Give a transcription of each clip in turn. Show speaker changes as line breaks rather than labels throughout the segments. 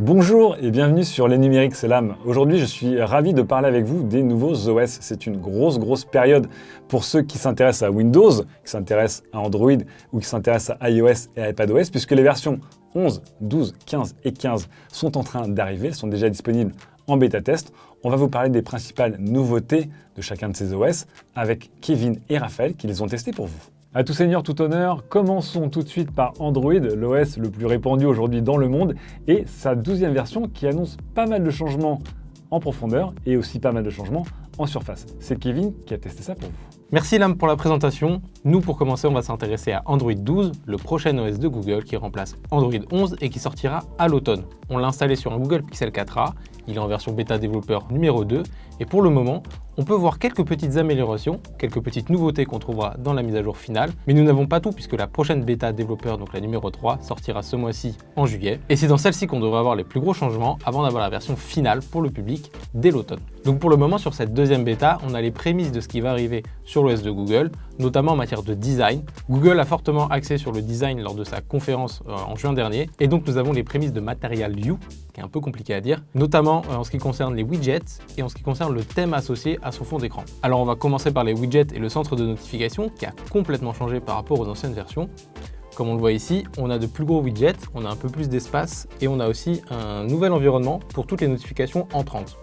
Bonjour et bienvenue sur Les Numériques, c'est l'âme. Aujourd'hui, je suis ravi de parler avec vous des nouveaux OS. C'est une grosse période pour ceux qui s'intéressent à Windows, qui s'intéressent à Android ou qui s'intéressent à iOS et à iPadOS, puisque les versions 11, 12, 15 et 15 sont en train d'arriver, elles sont déjà disponibles en bêta test. On va vous parler des principales nouveautés de chacun de ces OS avec Kevin et Raphaël qui les ont testés pour vous. À tout seigneur, tout honneur, commençons tout de suite par Android, l'OS le plus répandu aujourd'hui dans le monde, et sa 12e version qui annonce pas mal de changements en profondeur et aussi pas mal de changements en surface. C'est Kevin qui a testé ça pour vous.
Merci Lam pour la présentation. Nous, pour commencer, on va s'intéresser à Android 12, le prochain OS de Google qui remplace Android 11 et qui sortira à l'automne. On l'a installé sur un Google Pixel 4a, il est en version bêta développeur numéro 2, et pour le moment, on peut voir quelques petites améliorations, quelques petites nouveautés qu'on trouvera dans la mise à jour finale, mais nous n'avons pas tout puisque la prochaine bêta développeur, donc la numéro 3, sortira ce mois-ci en juillet. Et c'est dans celle-ci qu'on devrait avoir les plus gros changements avant d'avoir la version finale pour le public dès l'automne. Donc pour le moment, sur cette deuxième bêta, on a les prémices de ce qui va arriver sur l'OS de Google, notamment en matière de design. Google a fortement axé sur le design lors de sa conférence en juin dernier, et donc nous avons les prémices de Material You, qui est un peu compliqué à dire, notamment en ce qui concerne les widgets et en ce qui concerne le thème associé à son fond d'écran. Alors on va commencer par les widgets et le centre de notification qui a complètement changé par rapport aux anciennes versions. Comme on le voit ici, on a de plus gros widgets, on a un peu plus d'espace et on a aussi un nouvel environnement pour toutes les notifications entrantes.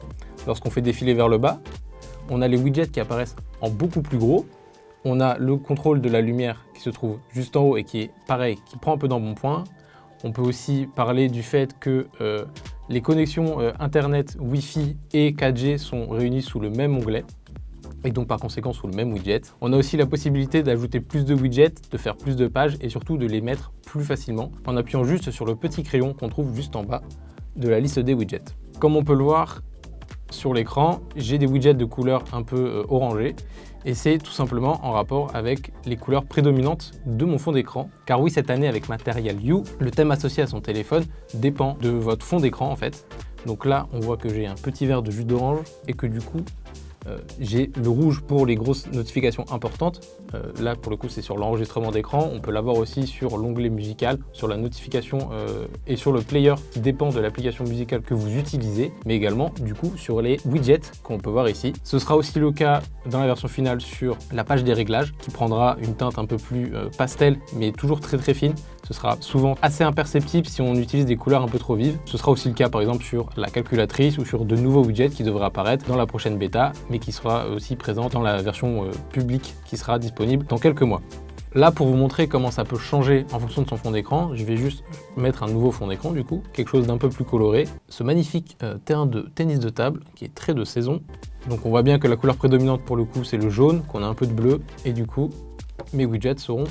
Lorsqu'on fait défiler vers le bas, on a les widgets qui apparaissent en beaucoup plus gros. On a le contrôle de la lumière qui se trouve juste en haut et qui est pareil, qui prend un peu d'embonpoint. On peut aussi parler du fait que les connexions Internet, Wi-Fi et 4G sont réunies sous le même onglet et donc par conséquent sous le même widget. On a aussi la possibilité d'ajouter plus de widgets, de faire plus de pages et surtout de les mettre plus facilement en appuyant juste sur le petit crayon qu'on trouve juste en bas de la liste des widgets. Comme on peut le voir sur l'écran, j'ai des widgets de couleur un peu orangée et c'est tout simplement en rapport avec les couleurs prédominantes de mon fond d'écran. Car oui, cette année avec Material You, le thème associé à son téléphone dépend de votre fond d'écran en fait. Donc là, on voit que j'ai un petit verre de jus d'orange et que du coup, j'ai le rouge pour les grosses notifications importantes. Là, pour le coup, c'est sur l'enregistrement d'écran. On peut l'avoir aussi sur l'onglet musical, sur la notification et sur le player qui dépend de l'application musicale que vous utilisez, mais également, du coup, sur les widgets qu'on peut voir ici. Ce sera aussi le cas dans la version finale sur la page des réglages qui prendra une teinte un peu plus pastel, mais toujours très fine. Ce sera souvent assez imperceptible si on utilise des couleurs un peu trop vives. Ce sera aussi le cas par exemple sur la calculatrice ou sur de nouveaux widgets qui devraient apparaître dans la prochaine bêta, mais qui sera aussi présent dans la version publique qui sera disponible dans quelques mois. Là, pour vous montrer comment ça peut changer en fonction de son fond d'écran, je vais juste mettre un nouveau fond d'écran du coup, quelque chose d'un peu plus coloré. Ce magnifique terrain de tennis de table qui est très de saison. Donc on voit bien que la couleur prédominante pour le coup c'est le jaune, qu'on a un peu de bleu, et du coup mes widgets seront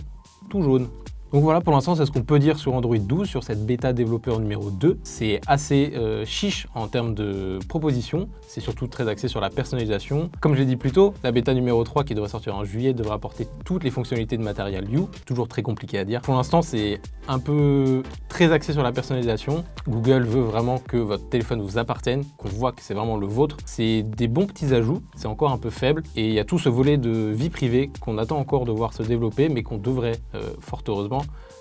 tout jaunes. Donc voilà, pour l'instant, c'est ce qu'on peut dire sur Android 12, sur cette bêta développeur numéro 2. C'est assez chiche en termes de propositions, c'est surtout très axé sur la personnalisation. Comme je l'ai dit plus tôt, la bêta numéro 3 qui devrait sortir en juillet devrait apporter toutes les fonctionnalités de Material You, toujours très compliqué à dire. Pour l'instant, c'est un peu très axé sur la personnalisation. Google veut vraiment que votre téléphone vous appartienne, qu'on voit que c'est vraiment le vôtre. C'est des bons petits ajouts, c'est encore un peu faible, et il y a tout ce volet de vie privée qu'on attend encore de voir se développer, mais qu'on devrait, fort heureusement,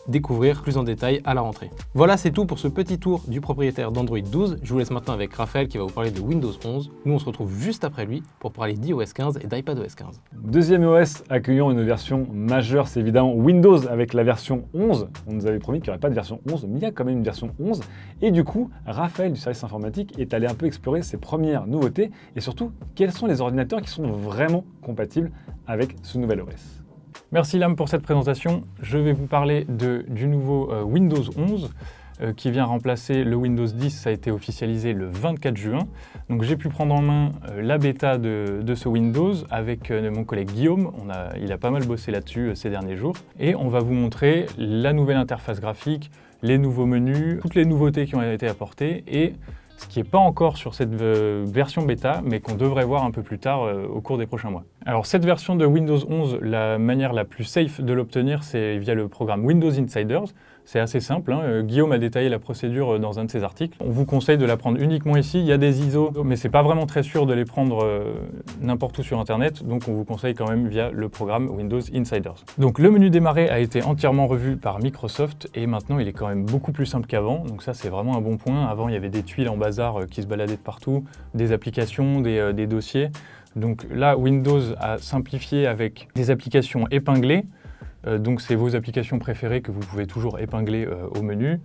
découvrir plus en détail à la rentrée. Voilà, c'est tout pour ce petit tour du propriétaire d'Android 12. Je vous laisse maintenant avec Raphaël qui va vous parler de Windows 11. Nous, on se retrouve juste après lui pour parler d'iOS 15 et d'iPadOS 15.
Deuxième OS accueillant une version majeure, c'est évidemment Windows avec la version 11. On nous avait promis qu'il n'y aurait pas de version 11, mais il y a quand même une version 11. Et du coup, Raphaël du service informatique est allé un peu explorer ses premières nouveautés et surtout, quels sont les ordinateurs qui sont vraiment compatibles avec ce nouvel OS.
Merci Lam pour cette présentation. Je vais vous parler du nouveau Windows 11 qui vient remplacer le Windows 10. Ça a été officialisé le 24 juin. Donc j'ai pu prendre en main la bêta de ce Windows avec mon collègue Guillaume. Il a pas mal bossé là-dessus ces derniers jours. Et on va vous montrer la nouvelle interface graphique, les nouveaux menus, toutes les nouveautés qui ont été apportées et ce qui n'est pas encore sur cette version bêta, mais qu'on devrait voir un peu plus tard au cours des prochains mois. Alors cette version de Windows 11, la manière la plus safe de l'obtenir, c'est via le programme Windows Insiders. C'est assez simple, hein. Guillaume a détaillé la procédure dans un de ses articles. On vous conseille de la prendre uniquement ici. Il y a des ISO, mais c'est pas vraiment très sûr de les prendre n'importe où sur Internet, donc on vous conseille quand même via le programme Windows Insiders. Donc le menu démarrer a été entièrement revu par Microsoft et maintenant il est quand même beaucoup plus simple qu'avant, donc ça c'est vraiment un bon point. Avant il y avait des tuiles en bazar qui se baladaient de partout, des applications, des dossiers. Donc là Windows a simplifié avec des applications épinglées. Donc c'est vos applications préférées que vous pouvez toujours épingler au menu.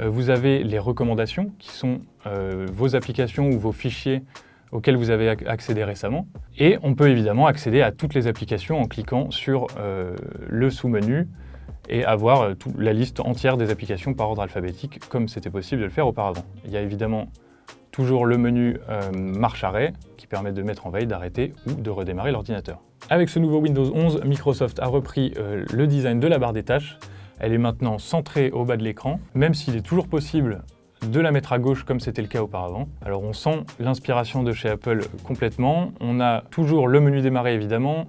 Vous avez les recommandations qui sont vos applications ou vos fichiers auxquels vous avez accédé récemment. Et on peut évidemment accéder à toutes les applications en cliquant sur le sous-menu et avoir la liste entière des applications par ordre alphabétique comme c'était possible de le faire auparavant. Il y a évidemment toujours le menu marche arrêt qui permet de mettre en veille, d'arrêter ou de redémarrer l'ordinateur. Avec ce nouveau Windows 11, Microsoft a repris le design de la barre des tâches. Elle est maintenant centrée au bas de l'écran, même s'il est toujours possible de la mettre à gauche comme c'était le cas auparavant. Alors on sent l'inspiration de chez Apple complètement. On a toujours le menu démarrer évidemment,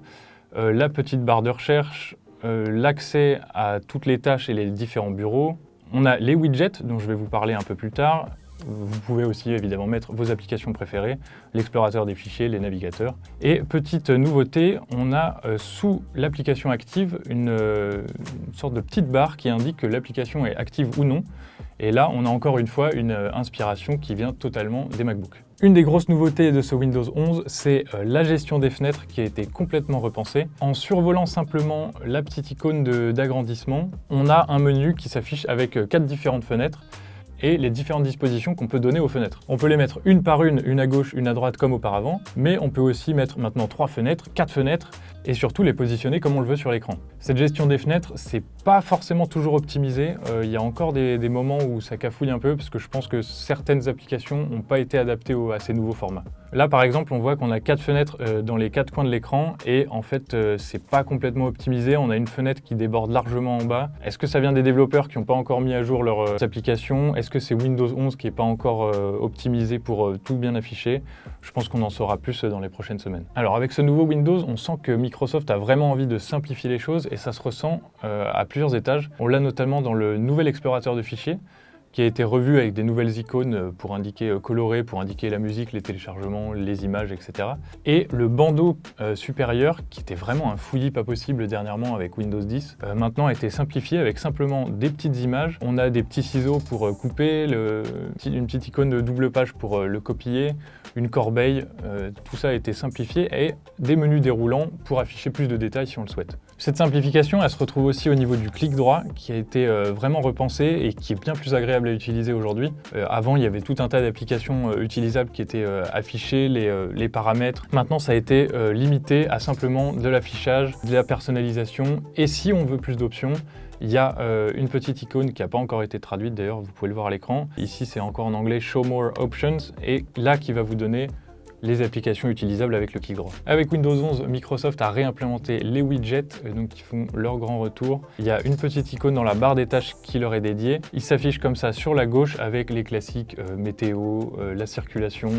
la petite barre de recherche, l'accès à toutes les tâches et les différents bureaux. On a les widgets dont je vais vous parler un peu plus tard. Vous pouvez aussi évidemment mettre vos applications préférées, l'explorateur des fichiers, les navigateurs. Et petite nouveauté, on a sous l'application active une sorte de petite barre qui indique que l'application est active ou non. Et là, on a encore une fois une inspiration qui vient totalement des MacBooks. Une des grosses nouveautés de ce Windows 11, c'est la gestion des fenêtres qui a été complètement repensée. En survolant simplement la petite icône d'agrandissement, on a un menu qui s'affiche avec 4 différentes fenêtres et les différentes dispositions qu'on peut donner aux fenêtres. On peut les mettre une par une à gauche, une à droite comme auparavant, mais on peut aussi mettre maintenant 3 fenêtres, 4 fenêtres, et surtout les positionner comme on le veut sur l'écran. Cette gestion des fenêtres, c'est pas forcément toujours optimisé. Il y a encore des moments où ça cafouille un peu, parce que je pense que certaines applications n'ont pas été adaptées à ces nouveaux formats. Là, par exemple, on voit qu'on a 4 fenêtres dans les 4 coins de l'écran, et en fait, c'est pas complètement optimisé. On a une fenêtre qui déborde largement en bas. Est-ce que ça vient des développeurs qui n'ont pas encore mis à jour leurs applications? Est-ce que c'est Windows 11 qui n'est pas encore optimisé pour tout bien afficher? Je pense qu'on en saura plus dans les prochaines semaines. Alors, avec ce nouveau Windows, on sent que Microsoft a vraiment envie de simplifier les choses, et ça se ressent à plusieurs étages. On l'a notamment dans le nouvel explorateur de fichiers, qui a été revu avec des nouvelles icônes pour indiquer coloré, pour indiquer la musique, les téléchargements, les images, etc. Et le bandeau supérieur, qui était vraiment un fouillis pas possible dernièrement avec Windows 10, maintenant a été simplifié avec simplement des petites images. On a des petits ciseaux pour couper, une petite icône de double page pour le copier, une corbeille, tout ça a été simplifié, et des menus déroulants pour afficher plus de détails si on le souhaite. Cette simplification, elle se retrouve aussi au niveau du clic droit, qui a été vraiment repensé et qui est bien plus agréable à utiliser aujourd'hui. Avant, il y avait tout un tas d'applications utilisables qui étaient affichées, les paramètres. Maintenant, ça a été limité à simplement de l'affichage, de la personnalisation, et si on veut plus d'options, il y a une petite icône qui n'a pas encore été traduite, d'ailleurs, vous pouvez le voir à l'écran. Ici, c'est encore en anglais « Show More Options » et là, qui va vous donner les applications utilisables avec le clic droit. Avec Windows 11, Microsoft a réimplémenté les widgets, donc qui font leur grand retour. Il y a une petite icône dans la barre des tâches qui leur est dédiée. Ils s'affichent comme ça sur la gauche avec les classiques météo, la circulation,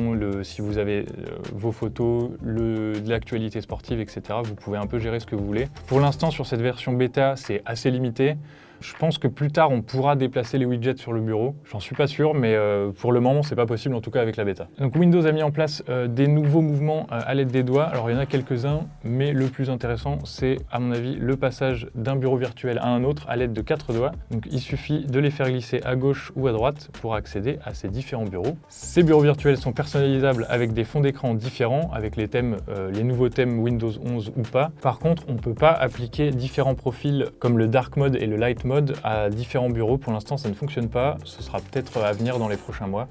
si vous avez vos photos, de l'actualité sportive, etc. Vous pouvez un peu gérer ce que vous voulez. Pour l'instant, sur cette version bêta, c'est assez limité. Je pense que plus tard, on pourra déplacer les widgets sur le bureau. J'en suis pas sûr, mais pour le moment, c'est pas possible, en tout cas avec la bêta. Donc Windows a mis en place des nouveaux mouvements à l'aide des doigts. Alors il y en a quelques-uns, mais le plus intéressant, c'est à mon avis le passage d'un bureau virtuel à un autre à l'aide de 4 doigts. Donc il suffit de les faire glisser à gauche ou à droite pour accéder à ces différents bureaux. Ces bureaux virtuels sont personnalisables avec des fonds d'écran différents, avec les thèmes, les nouveaux thèmes Windows 11 ou pas. Par contre, on ne peut pas appliquer différents profils comme le Dark Mode et le Light Mode à différents bureaux. Pour l'instant, ça ne fonctionne pas. Ce sera peut-être à venir dans les prochains mois.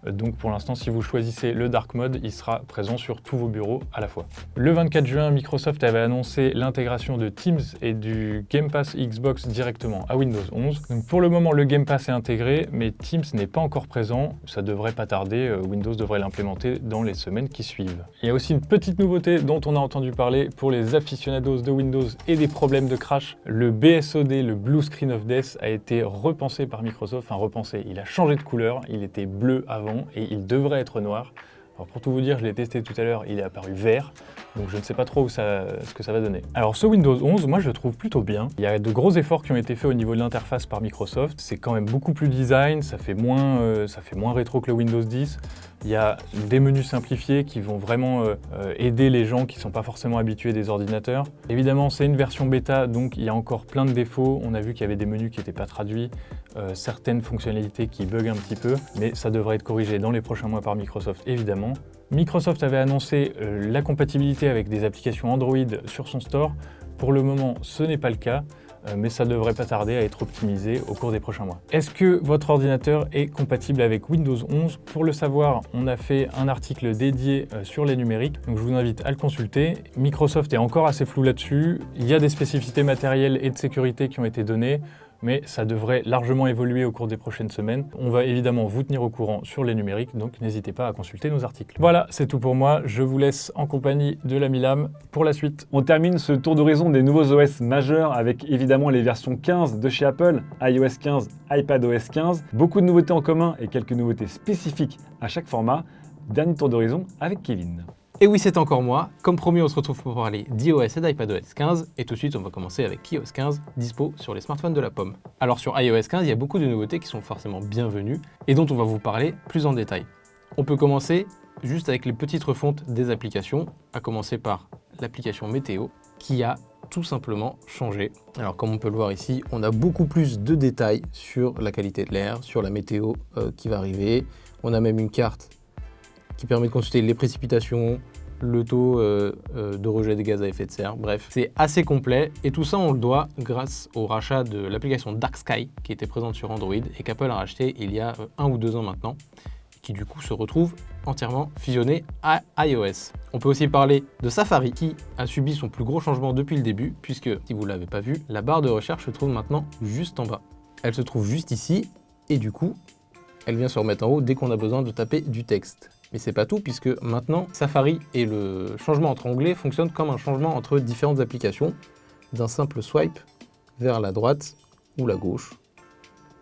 Donc pour l'instant, si vous choisissez le Dark Mode, il sera présent sur tous vos bureaux à la fois. Le 24 juin, Microsoft avait annoncé l'intégration de Teams et du Game Pass Xbox directement à Windows 11. Donc pour le moment, le Game Pass est intégré, mais Teams n'est pas encore présent. Ça devrait pas tarder. Windows devrait l'implémenter dans les semaines qui suivent. Il y a aussi une petite nouveauté dont on a entendu parler pour les aficionados de Windows et des problèmes de crash. Le BSOD, le Blue Screen of Death, a été repensé par Microsoft. Enfin repensé, il a changé de couleur. Il était bleu avant et il devrait être noir. Alors pour tout vous dire, je l'ai testé tout à l'heure, il est apparu vert. donc je ne sais pas trop ce que ça va donner. Alors ce Windows 11, moi je le trouve plutôt bien. Il y a de gros efforts qui ont été faits au niveau de l'interface par Microsoft. C'est quand même beaucoup plus design, ça fait moins rétro que le Windows 10. Il y a des menus simplifiés qui vont vraiment aider les gens qui ne sont pas forcément habitués des ordinateurs. Évidemment, c'est une version bêta, donc il y a encore plein de défauts. On a vu qu'il y avait des menus qui n'étaient pas traduits, certaines fonctionnalités qui bug un petit peu, mais ça devrait être corrigé dans les prochains mois par Microsoft, évidemment. Microsoft avait annoncé la compatibilité avec des applications Android sur son store. Pour le moment, ce n'est pas le cas, mais ça ne devrait pas tarder à être optimisé au cours des prochains mois. Est-ce que votre ordinateur est compatible avec Windows 11 ? Pour le savoir, on a fait un article dédié sur les numériques, donc je vous invite à le consulter. Microsoft est encore assez flou là-dessus. Il y a des spécificités matérielles et de sécurité qui ont été données, mais ça devrait largement évoluer au cours des prochaines semaines. On va évidemment vous tenir au courant sur les numériques, donc n'hésitez pas à consulter nos articles. Voilà, c'est tout pour moi. Je vous laisse en compagnie de l'ami Lame pour la suite.
On termine ce tour d'horizon des nouveaux OS majeurs avec évidemment les versions 15 de chez Apple, iOS 15, iPadOS 15. Beaucoup de nouveautés en commun et quelques nouveautés spécifiques à chaque format. Dernier tour d'horizon avec Kevin.
Et oui, c'est encore moi. Comme promis, on se retrouve pour parler d'iOS et d'iPadOS 15. Et tout de suite, on va commencer avec iOS 15, dispo sur les smartphones de la pomme. Alors sur iOS 15, il y a beaucoup de nouveautés qui sont forcément bienvenues et dont on va vous parler plus en détail. On peut commencer juste avec les petites refontes des applications, à commencer par l'application météo, qui a tout simplement changé. Alors comme on peut le voir ici, on a beaucoup plus de détails sur la qualité de l'air, sur la météo qui va arriver. On a même une carte qui permet de consulter les précipitations, le taux de rejet des gaz à effet de serre. Bref, c'est assez complet et tout ça on le doit grâce au rachat de l'application Dark Sky qui était présente sur Android et qu'Apple a racheté il y a 1 ou 2 ans maintenant, qui du coup se retrouve entièrement fusionné à iOS. On peut aussi parler de Safari qui a subi son plus gros changement depuis le début puisque, si vous ne l'avez pas vu, la barre de recherche se trouve maintenant juste en bas. Elle se trouve juste ici et du coup, elle vient se remettre en haut dès qu'on a besoin de taper du texte. Mais c'est pas tout puisque maintenant Safari et le changement entre onglets fonctionnent comme un changement entre différentes applications, d'un simple swipe vers la droite ou la gauche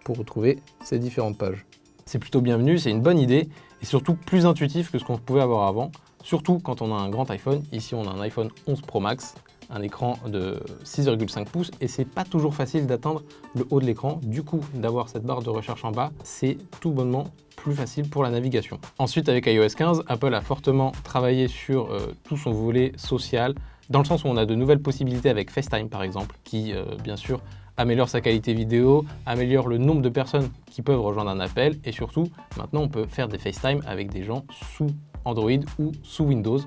pour retrouver ces différentes pages. C'est plutôt bienvenu, c'est une bonne idée et surtout plus intuitif que ce qu'on pouvait avoir avant, surtout quand on a un grand iPhone. Ici on a un iPhone 11 Pro Max, un écran de 6,5 pouces et c'est pas toujours facile d'atteindre le haut de l'écran. Du coup, d'avoir cette barre de recherche en bas, c'est tout bonnement plus facile pour la navigation. Ensuite, avec iOS 15, Apple a fortement travaillé sur tout son volet social, dans le sens où on a de nouvelles possibilités avec FaceTime par exemple, qui bien sûr améliore sa qualité vidéo, améliore le nombre de personnes qui peuvent rejoindre un appel et surtout, maintenant on peut faire des FaceTime avec des gens sous Android ou sous Windows,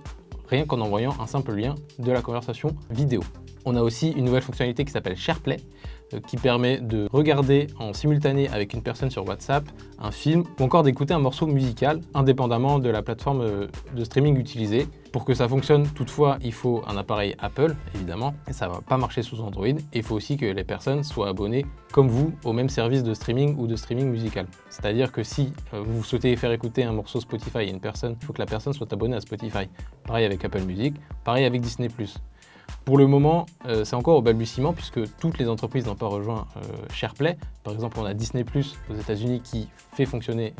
rien qu'en envoyant un simple lien de la conversation vidéo. On a aussi une nouvelle fonctionnalité qui s'appelle SharePlay, qui permet de regarder en simultané avec une personne sur WhatsApp un film ou encore d'écouter un morceau musical indépendamment de la plateforme de streaming utilisée. Pour que ça fonctionne, toutefois, il faut un appareil Apple, évidemment, et ça ne va pas marcher sous Android. Et il faut aussi que les personnes soient abonnées, comme vous, au même service de streaming ou de streaming musical. C'est-à-dire que si vous souhaitez faire écouter un morceau Spotify à une personne, il faut que la personne soit abonnée à Spotify. Pareil avec Apple Music, pareil avec Disney+. Pour le moment, c'est encore au balbutiement puisque toutes les entreprises n'ont pas rejoint SharePlay. Par exemple, on a Disney+ aux États-Unis qui fait fonctionner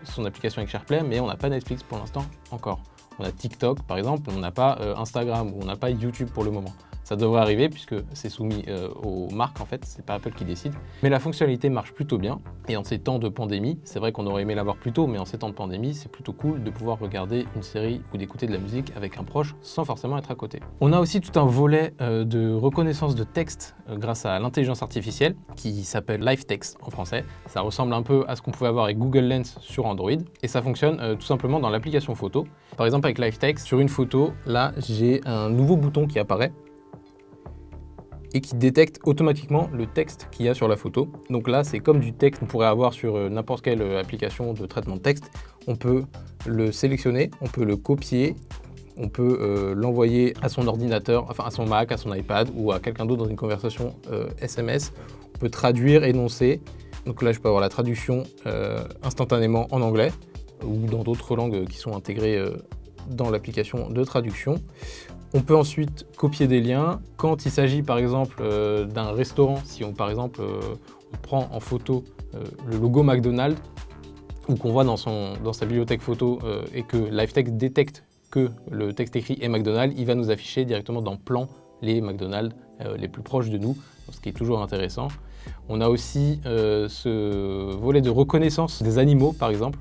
son application avec SharePlay, mais on n'a pas Netflix pour l'instant encore. On a TikTok par exemple, on n'a pas Instagram ou on n'a pas YouTube pour le moment. Ça devrait arriver puisque c'est soumis aux marques en fait, c'est pas Apple qui décide. Mais la fonctionnalité marche plutôt bien et en ces temps de pandémie, c'est vrai qu'on aurait aimé l'avoir plus tôt, mais en ces temps de pandémie, c'est plutôt cool de pouvoir regarder une série ou d'écouter de la musique avec un proche sans forcément être à côté. On a aussi tout un volet de reconnaissance de texte grâce à l'intelligence artificielle qui s'appelle Live Text en français. Ça ressemble un peu à ce qu'on pouvait avoir avec Google Lens sur Android et ça fonctionne tout simplement dans l'application photo. Par exemple avec Live Text, sur une photo, là j'ai un nouveau bouton qui apparaît et qui détecte automatiquement le texte qu'il y a sur la photo. Donc là, c'est comme du texte qu'on pourrait avoir sur n'importe quelle application de traitement de texte. On peut le sélectionner, on peut le copier, on peut l'envoyer à son ordinateur, enfin à son Mac, à son iPad ou à quelqu'un d'autre dans une conversation SMS. On peut traduire, énoncer. Donc là, je peux avoir la traduction instantanément en anglais ou dans d'autres langues qui sont intégrées dans l'application de traduction. On peut ensuite copier des liens. Quand il s'agit par exemple d'un restaurant, si on par exemple on prend en photo le logo McDonald's ou qu'on voit dans sa bibliothèque photo et que LiveText détecte que le texte écrit est McDonald's, il va nous afficher directement dans Plan les McDonald's les plus proches de nous, ce qui est toujours intéressant. On a aussi ce volet de reconnaissance des animaux, par exemple.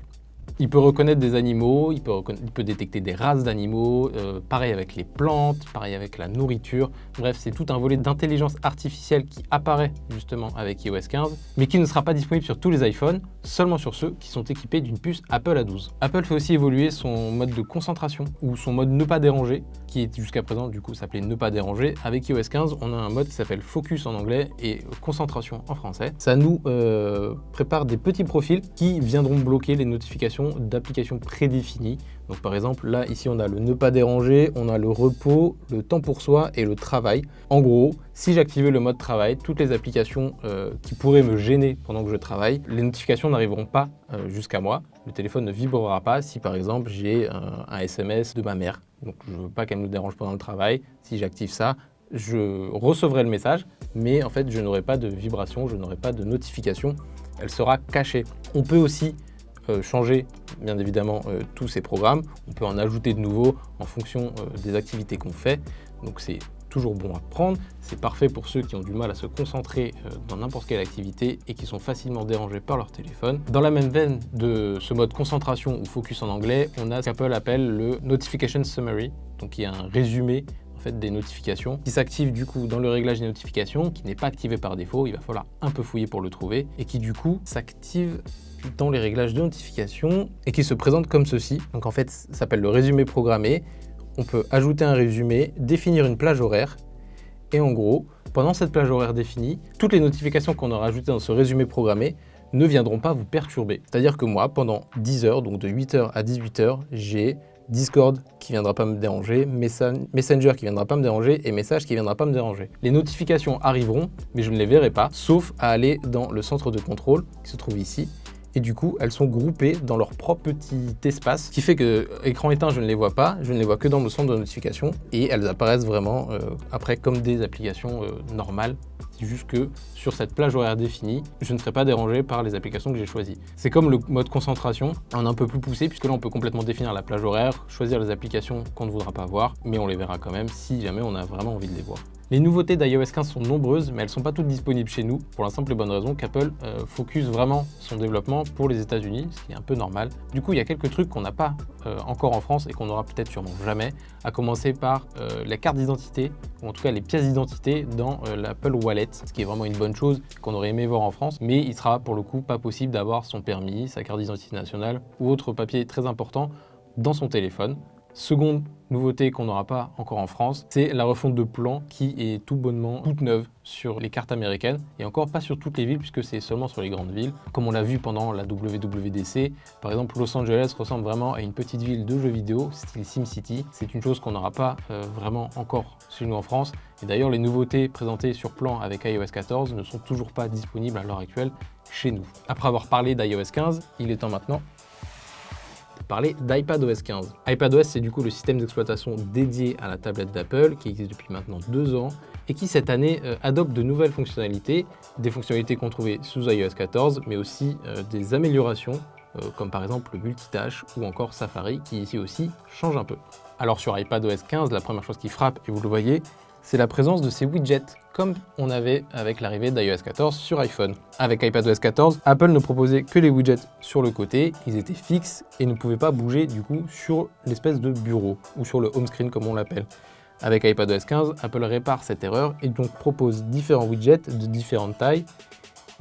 Il peut reconnaître des animaux, il peut détecter des races d'animaux, pareil avec les plantes, pareil avec la nourriture. Bref, c'est tout un volet d'intelligence artificielle qui apparaît justement avec iOS 15, mais qui ne sera pas disponible sur tous les iPhones, seulement sur ceux qui sont équipés d'une puce Apple A12. Apple fait aussi évoluer son mode de concentration, ou son mode ne pas déranger, qui est jusqu'à présent du coup s'appelait ne pas déranger. Avec iOS 15, on a un mode qui s'appelle Focus en anglais et concentration en français. Ça nous prépare des petits profils qui viendront bloquer les notifications d'applications prédéfinies. Donc par exemple, là, ici, on a le ne pas déranger, on a le repos, le temps pour soi et le travail. En gros, si j'activais le mode travail, toutes les applications qui pourraient me gêner pendant que je travaille, les notifications n'arriveront pas jusqu'à moi. Le téléphone ne vibrera pas si par exemple j'ai un SMS de ma mère. Donc je ne veux pas qu'elle me dérange pendant le travail. Si j'active ça, je recevrai le message, mais en fait, je n'aurai pas de vibration, je n'aurai pas de notification. Elle sera cachée. On peut aussi changer bien évidemment tous ces programmes, on peut en ajouter de nouveaux en fonction des activités qu'on fait, donc c'est toujours bon à prendre, c'est parfait pour ceux qui ont du mal à se concentrer dans n'importe quelle activité et qui sont facilement dérangés par leur téléphone. Dans la même veine de ce mode concentration ou focus en anglais, on a ce qu'Apple appelle le Notification Summary, donc qui est un résumé en fait des notifications, qui s'active du coup dans le réglage des notifications, qui n'est pas activé par défaut, il va falloir un peu fouiller pour le trouver, et qui du coup s'active dans les réglages de notification et qui se présente comme ceci. Donc en fait, ça s'appelle le résumé programmé. On peut ajouter un résumé, définir une plage horaire et en gros, pendant cette plage horaire définie, toutes les notifications qu'on aura ajoutées dans ce résumé programmé ne viendront pas vous perturber. C'est-à-dire que moi, pendant 10 heures, donc de 8h à 18h, j'ai Discord qui viendra pas me déranger, Messenger qui viendra pas me déranger et Message qui viendra pas me déranger. Les notifications arriveront, mais je ne les verrai pas, sauf à aller dans le centre de contrôle qui se trouve ici. Et du coup, elles sont groupées dans leur propre petit espace, ce qui fait que écran éteint, je ne les vois pas, je ne les vois que dans le centre de notification et elles apparaissent vraiment après comme des applications normales. C'est juste que sur cette plage horaire définie, je ne serai pas dérangé par les applications que j'ai choisies. C'est comme le mode concentration, en un peu plus poussé, puisque là on peut complètement définir la plage horaire, choisir les applications qu'on ne voudra pas voir, mais on les verra quand même si jamais on a vraiment envie de les voir. Les nouveautés d'iOS 15 sont nombreuses, mais elles ne sont pas toutes disponibles chez nous, pour la simple et bonne raison qu'Apple focus vraiment son développement pour les États-Unis, ce qui est un peu normal. Du coup, il y a quelques trucs qu'on n'a pas encore en France et qu'on n'aura peut-être sûrement jamais, à commencer par la carte d'identité, ou en tout cas les pièces d'identité dans l'Apple Wallet, ce qui est vraiment une bonne chose qu'on aurait aimé voir en France, mais il sera pour le coup pas possible d'avoir son permis, sa carte d'identité nationale ou autre papier très important dans son téléphone. Seconde nouveauté qu'on n'aura pas encore en France, c'est la refonte de plan qui est tout bonnement toute neuve sur les cartes américaines et encore pas sur toutes les villes puisque c'est seulement sur les grandes villes. Comme on l'a vu pendant la WWDC, par exemple Los Angeles ressemble vraiment à une petite ville de jeux vidéo style SimCity. C'est une chose qu'on n'aura pas vraiment encore chez nous en France. Et d'ailleurs les nouveautés présentées sur plan avec iOS 14 ne sont toujours pas disponibles à l'heure actuelle chez nous. Après avoir parlé d'iOS 15, il est temps maintenant parler d'iPadOS 15. iPadOS, c'est du coup le système d'exploitation dédié à la tablette d'Apple qui existe depuis maintenant 2 ans et qui cette année adopte de nouvelles fonctionnalités, des fonctionnalités qu'on trouvait sous iOS 14, mais aussi des améliorations comme par exemple le multitâche ou encore Safari qui ici aussi change un peu. Alors sur iPadOS 15, la première chose qui frappe, et vous le voyez, c'est la présence de ces widgets, comme on avait avec l'arrivée d'iOS 14 sur iPhone. Avec iPadOS 14, Apple ne proposait que les widgets sur le côté, ils étaient fixes et ne pouvaient pas bouger du coup sur l'espèce de bureau, ou sur le home screen comme on l'appelle. Avec iPadOS 15, Apple répare cette erreur et donc propose différents widgets de différentes tailles,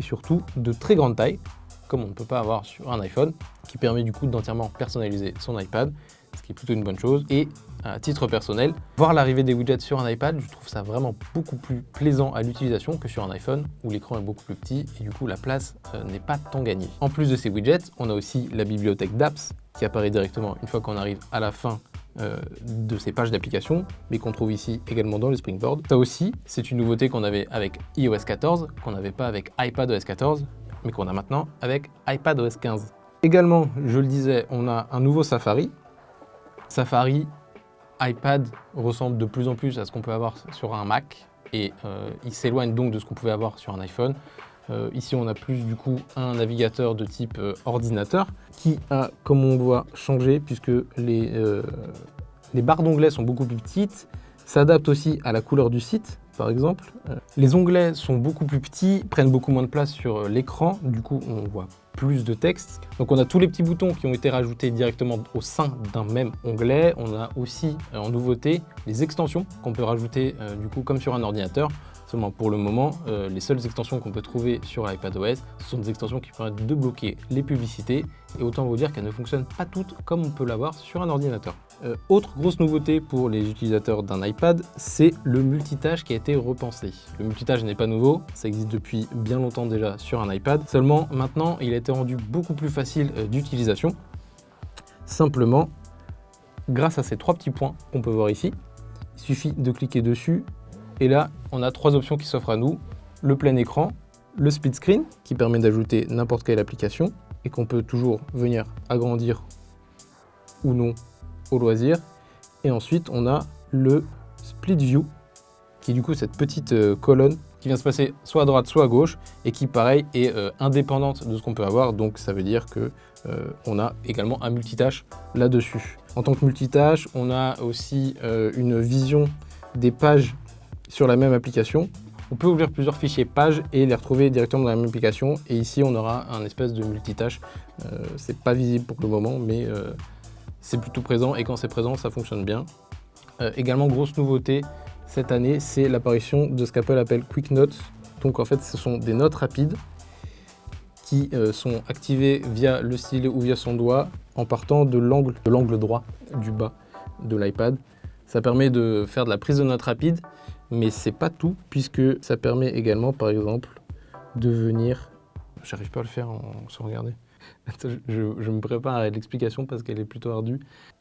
et surtout de très grandes tailles, comme on ne peut pas avoir sur un iPhone, qui permet du coup d'entièrement personnaliser son iPad, ce qui est plutôt une bonne chose. Et à titre personnel, voir l'arrivée des widgets sur un iPad, je trouve ça vraiment beaucoup plus plaisant à l'utilisation que sur un iPhone où l'écran est beaucoup plus petit et du coup la place n'est pas tant gagnée. En plus de ces widgets, on a aussi la bibliothèque d'apps qui apparaît directement une fois qu'on arrive à la fin de ces pages d'application, mais qu'on trouve ici également dans le Springboard. Ça aussi, c'est une nouveauté qu'on avait avec iOS 14, qu'on n'avait pas avec iPadOS 14, mais qu'on a maintenant avec iPadOS 15. Également, je le disais, on a un nouveau Safari. Safari, iPad ressemble de plus en plus à ce qu'on peut avoir sur un Mac et il s'éloigne donc de ce qu'on pouvait avoir sur un iPhone. Ici, on a plus du coup un navigateur de type ordinateur qui a, comme on le voit, changé puisque les Les barres d'onglets sont beaucoup plus petites, s'adaptent aussi à la couleur du site, par exemple. Les onglets sont beaucoup plus petits, prennent beaucoup moins de place sur l'écran, du coup on voit plus de texte. Donc on a tous les petits boutons qui ont été rajoutés directement au sein d'un même onglet. On a aussi en nouveauté les extensions qu'on peut rajouter du coup comme sur un ordinateur. Seulement pour le moment, les seules extensions qu'on peut trouver sur iPadOS, ce sont des extensions qui permettent de bloquer les publicités. Et autant vous dire qu'elles ne fonctionnent pas toutes comme on peut l'avoir sur un ordinateur. Autre grosse nouveauté pour les utilisateurs d'un iPad, c'est le multitâche qui a été repensé. Le multitâche n'est pas nouveau, ça existe depuis bien longtemps déjà sur un iPad. Seulement maintenant, il a été rendu beaucoup plus facile d'utilisation. Simplement, grâce à ces 3 petits points qu'on peut voir ici, il suffit de cliquer dessus. Et là, on a 3 options qui s'offrent à nous. Le plein écran, le split screen, qui permet d'ajouter n'importe quelle application et qu'on peut toujours venir agrandir ou non au loisir. Et ensuite, on a le split view, qui est du coup cette petite colonne qui vient se passer soit à droite, soit à gauche, et qui, pareil, est indépendante de ce qu'on peut avoir. Donc, ça veut dire que on a également un multitâche là-dessus. En tant que multitâche, on a aussi une vision des pages sur la même application. On peut ouvrir plusieurs fichiers pages et les retrouver directement dans la même application. Et ici, on aura un espèce de multitâche. C'est pas visible pour le moment, mais c'est plutôt présent. Et quand c'est présent, ça fonctionne bien. Également, grosse nouveauté cette année, c'est l'apparition de ce qu'Apple appelle Quick Notes. Donc en fait, ce sont des notes rapides qui sont activées via le stylet ou via son doigt en partant de l'angle droit du bas de l'iPad. Ça permet de faire de la prise de notes rapide, mais c'est pas tout, puisque ça permet également, par exemple, de venir... J'arrive pas à le faire sans regarder. Je me prépare à l'explication parce qu'elle est plutôt ardue.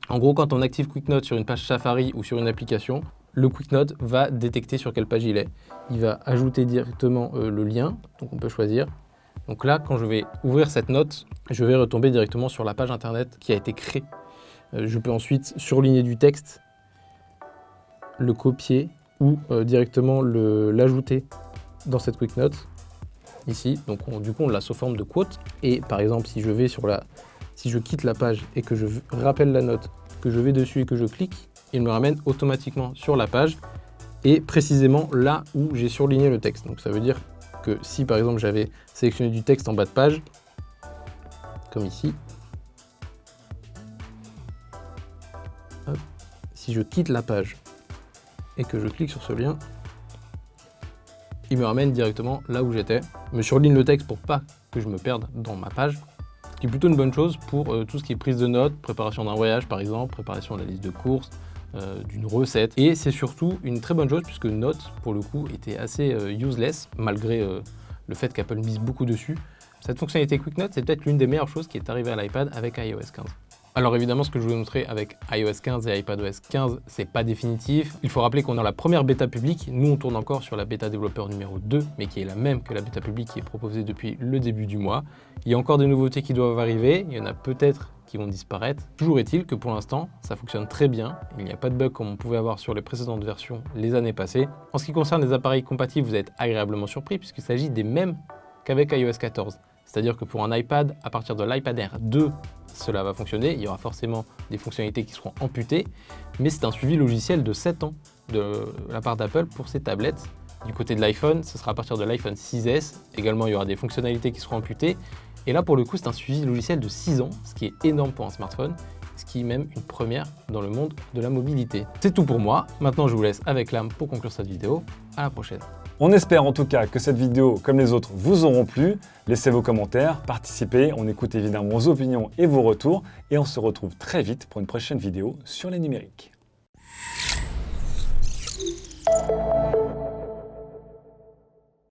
En gros, quand on active Quick Note sur une page Safari ou sur une application, le Quick Note va détecter sur quelle page il est. Il va ajouter directement le lien, donc on peut choisir. Donc là, quand je vais ouvrir cette note, je vais retomber directement sur la page internet qui a été créée. Je peux ensuite surligner du texte, le copier ou directement l'ajouter dans cette Quick Note ici. Donc du coup on l'a sous forme de quote. Et par exemple si je quitte la page et que je rappelle la note, que je vais dessus et que je clique, il me ramène automatiquement sur la page et précisément là où j'ai surligné le texte. Donc ça veut dire que si par exemple j'avais sélectionné du texte en bas de page, comme ici, hop, si je quitte la page et que je clique sur ce lien, il me ramène directement là où j'étais, me surligne le texte pour pas que je me perde dans ma page, ce qui est plutôt une bonne chose pour tout ce qui est prise de notes, préparation d'un voyage par exemple, préparation de la liste de courses, d'une recette. Et c'est surtout une très bonne chose puisque Notes, pour le coup, était assez useless, malgré le fait qu'Apple mise beaucoup dessus. Cette fonctionnalité Quick Note, c'est peut-être l'une des meilleures choses qui est arrivée à l'iPad avec iOS 15. Alors évidemment, ce que je voulais montrer avec iOS 15 et iPadOS 15, c'est pas définitif. Il faut rappeler qu'on a la première bêta publique. Nous, on tourne encore sur la bêta développeur numéro 2, mais qui est la même que la bêta publique qui est proposée depuis le début du mois. Il y a encore des nouveautés qui doivent arriver. Il y en a peut-être qui vont disparaître. Toujours est-il que pour l'instant, ça fonctionne très bien. Il n'y a pas de bug comme on pouvait avoir sur les précédentes versions les années passées. En ce qui concerne les appareils compatibles, vous êtes agréablement surpris puisqu'il s'agit des mêmes qu'avec iOS 14. C'est-à-dire que pour un iPad, à partir de l'iPad Air 2, cela va fonctionner. Il y aura forcément des fonctionnalités qui seront amputées, mais c'est un suivi logiciel de 7 ans de la part d'Apple pour ces tablettes. Du côté de l'iPhone, ce sera à partir de l'iPhone 6S. Également, il y aura des fonctionnalités qui seront amputées. Et là, pour le coup, c'est un suivi logiciel de 6 ans, ce qui est énorme pour un smartphone, ce qui est même une première dans le monde de la mobilité. C'est tout pour moi. Maintenant, je vous laisse avec Lam pour conclure cette vidéo. À la prochaine.
On espère en tout cas que cette vidéo, comme les autres, vous auront plu. Laissez vos commentaires, participez, on écoute évidemment vos opinions et vos retours. Et on se retrouve très vite pour une prochaine vidéo sur les numériques.